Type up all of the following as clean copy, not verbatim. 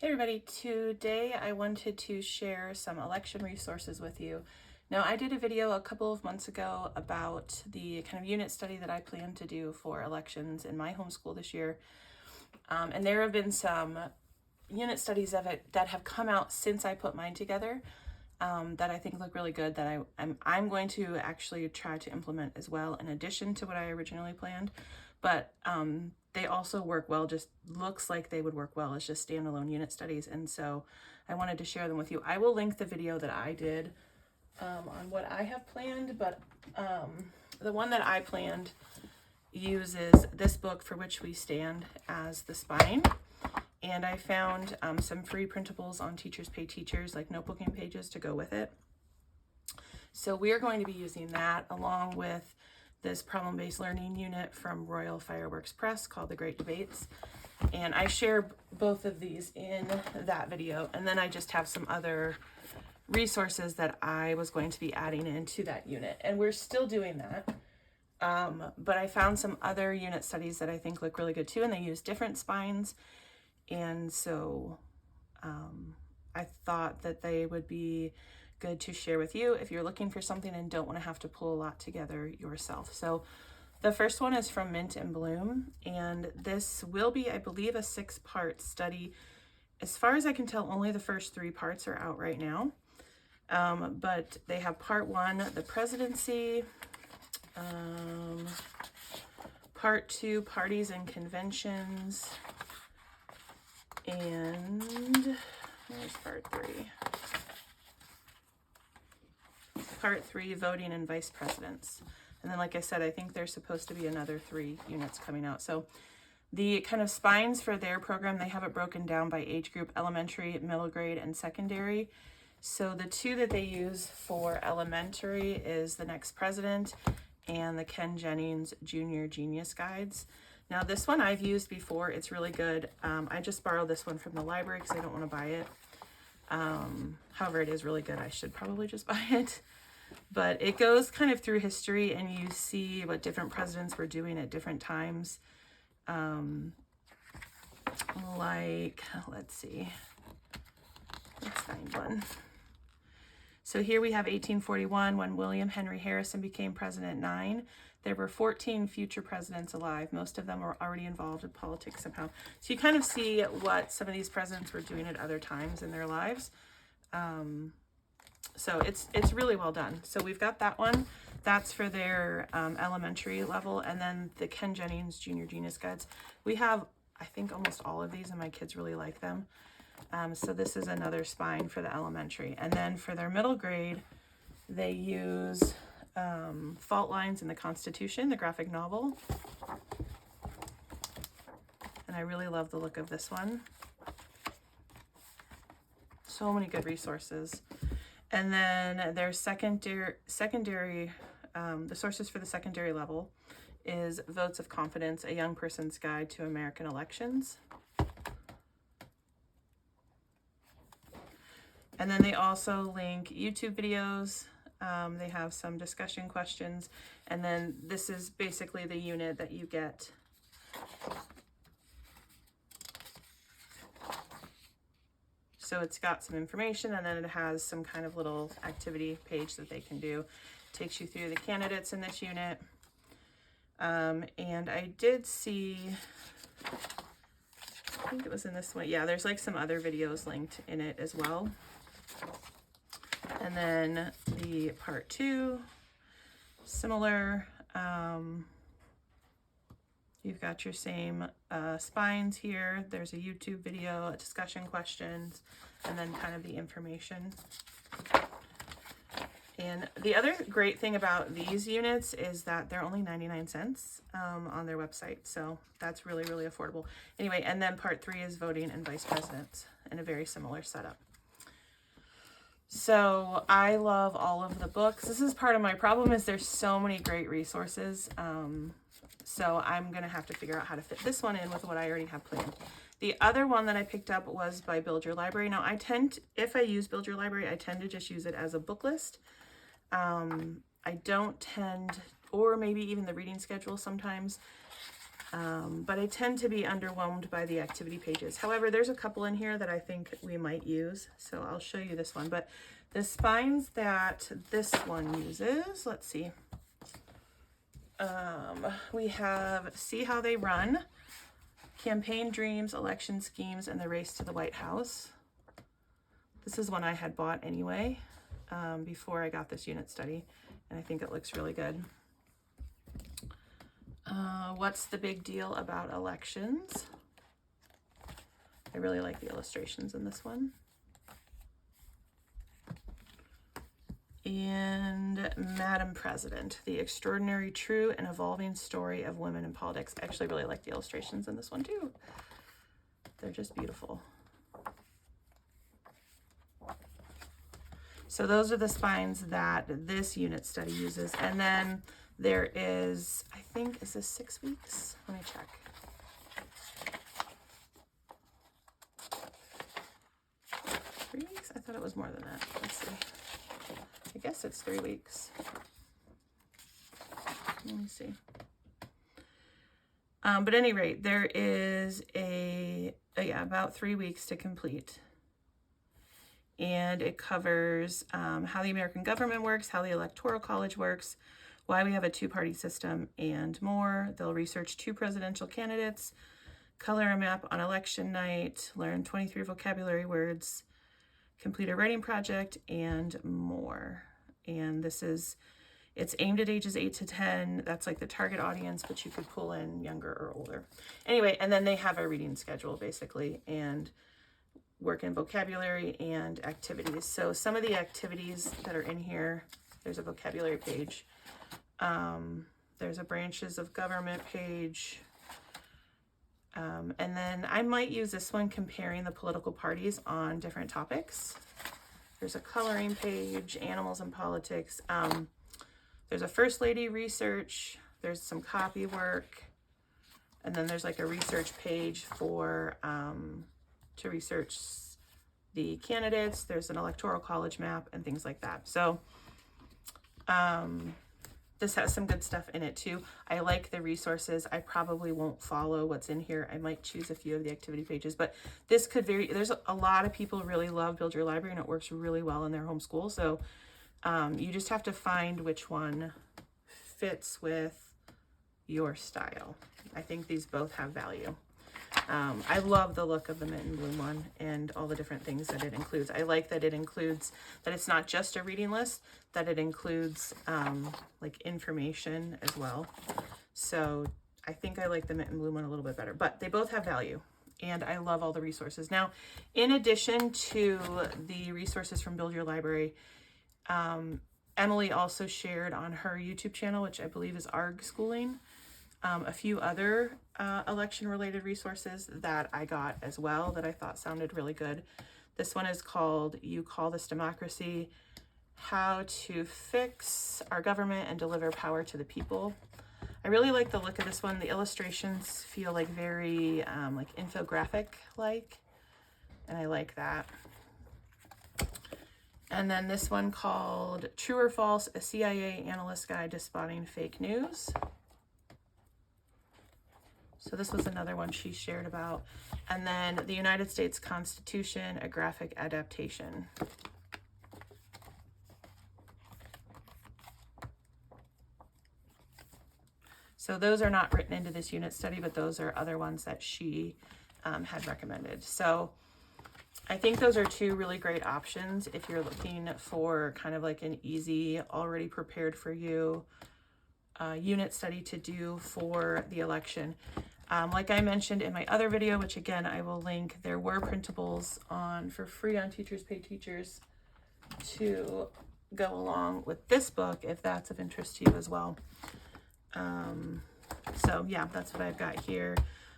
Hey everybody, today I wanted to share some election resources with you. Now, I did a video a couple of months ago about the kind of unit study that I plan to do for elections in my homeschool this year. And there have been some unit studies of it that have come out since I put mine together that I think look really good, that I'm going to actually try to implement as well in addition to what I originally planned. But they also work well, just looks like they would work well as just standalone unit studies. And so I wanted to share them with you. I will link the video that I did on what I have planned, but the one that I planned uses this book, For Which We Stand, as the spine. And I found some free printables on Teachers Pay Teachers, like notebooking pages to go with it. So we're going to be using that along with this problem-based learning unit from Royal Fireworks Press called The Great Debates. And I share both of these in that video. And then I just have some other resources that I was going to be adding into that unit. And we're still doing that. But I found some other unit studies that I think look really good too, and they use different spines. And so I thought that they would be good to share with you if you're looking for something and don't want to have to pull a lot together yourself. So the first one is from Mint and Bloom, and this will be, I believe, a 6-part study. As far as I can tell, only the first 3 parts are out right now. But they have part 1, the presidency, part 2, parties and conventions, and where's part 3? Part 3, voting and vice presidents. And then, like I said, I think there's supposed to be another 3 units coming out. So the kind of spines for their program, they have it broken down by age group: elementary, middle grade, and secondary. So the 2 that they use for elementary is The Next President and the Ken Jennings Junior Genius Guides. Now this one I've used before. It's really good. I just borrowed this one from the library because I don't want to buy it. However, it is really good. I should probably just buy it. But it goes kind of through history, and you see what different presidents were doing at different times. Like, let's see. Let's find one. So here we have 1841, when William Henry Harrison became president at 9. There were 14 future presidents alive. Most of them were already involved in politics somehow. So you kind of see what some of these presidents were doing at other times in their lives. So it's really well done. So we've got that one. That's for their elementary level. And then the Ken Jennings Junior Genius Guides. We have, I think, almost all of these, and my kids really like them. So this is another spine for the elementary. And then for their middle grade, they use Fault Lines in the Constitution, the graphic novel. And I really love the look of this one. So many good resources. And then their secondary, the sources for the secondary level is Votes of Confidence, A Young Person's Guide to American Elections. And then they also link YouTube videos. They have some discussion questions. And then this is basically the unit that you get. So it's got some information, and then it has some kind of little activity page that they can do. Takes you through the candidates in this unit. And I did see, I think it was in this one. Yeah, there's like some other videos linked in it as well. And then the part 2, similar. You've got your same spines here. There's a YouTube video, a discussion questions, and then kind of the information. And the other great thing about these units is that they're only 99 cents on their website. So that's really, really affordable. Anyway, and then part 3 is voting and vice presidents in a very similar setup. So I love all of the books. This is part of my problem, is there's so many great resources. So I'm going to have to figure out how to fit this one in with what I already have planned. The other one that I picked up was by Build Your Library. Now if I use Build Your Library, I tend to just use it as a book list. I don't tend, or maybe even the reading schedule sometimes. But I tend to be underwhelmed by the activity pages. However, there's a couple in here that I think we might use, so I'll show you this one. But the spines that this one uses, let's see. We have See How They Run, Campaign Dreams, Election Schemes, and the Race to the White House. This is one I had bought anyway before I got this unit study, and I think it looks really good. What's the Big Deal About Elections? I really like the illustrations in this one. And Madam President, The Extraordinary, True, and Evolving Story of Women in Politics. I actually really like the illustrations in this one too. They're just beautiful. So those are the spines that this unit study uses. And then there is, I think, is this 6 weeks? Let me check. Three weeks? I thought it was more than that. Let's see. I guess it's 3 weeks. Let me see. But at any rate, there is about 3 weeks to complete. And it covers how the American government works, how the Electoral College works, why we have a two-party system, and more. They'll research 2 presidential candidates, color a map on election night, learn 23 vocabulary words, complete a writing project, and more. And it's aimed at ages 8 to 10. That's like the target audience, but you could pull in younger or older. Anyway, and then they have a reading schedule basically, and work in vocabulary and activities. So some of the activities that are in here, there's a vocabulary page. There's a branches of government page. And then I might use this one comparing the political parties on different topics. There's a coloring page, animals and politics. There's a first lady research. There's some copy work. And then there's like a research page for, to research the candidates. There's an electoral college map and things like that. So, this has some good stuff in it too. I like the resources. I probably won't follow what's in here. I might choose a few of the activity pages, but this could vary. There's a lot of people really love Build Your Library, and it works really well in their homeschool. So you just have to find which one fits with your style. I think these both have value. I love the look of the Mint and Bloom one and all the different things that it includes. I like that it includes, that it's not just a reading list, that it includes like information as well. So I think I like the Mint and Bloom one a little bit better, but they both have value, and I love all the resources. Now, in addition to the resources from Build Your Library, Emily also shared on her YouTube channel, which I believe is ARG Schooling, a few other election-related resources that I got as well that I thought sounded really good. This one is called You Call This Democracy, How to Fix Our Government and Deliver Power to the People. I really like the look of this one. The illustrations feel like very like infographic-like, and I like that. And then this one called True or False, a CIA Analyst Guide to Spotting Fake News. So this was another one she shared about. And then the United States Constitution, a graphic adaptation. So those are not written into this unit study, but those are other ones that she had recommended. So I think those are 2 really great options if you're looking for kind of like an easy, already prepared for you unit study to do for the election. Like I mentioned in my other video, which again I will link, there were printables for free on Teachers Pay Teachers to go along with this book if that's of interest to you as well. So yeah, that's what I've got here.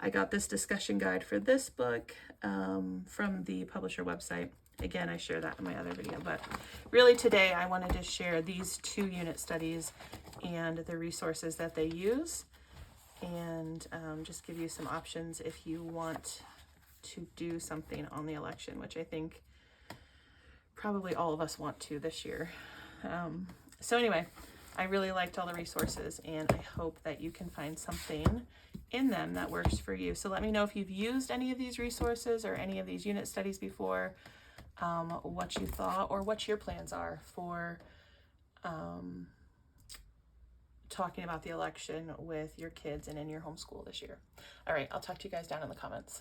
I got this discussion guide for this book from the publisher website. Again, I share that in my other video, but really today I wanted to share these 2 unit studies and the resources that they use, and just give you some options if you want to do something on the election, which I think probably all of us want to this year. So anyway, I really liked all the resources, and I hope that you can find something in them that works for you. So let me know if you've used any of these resources or any of these unit studies before, what you thought or what your plans are for talking about the election with your kids and in your homeschool this year. All right, I'll talk to you guys down in the comments.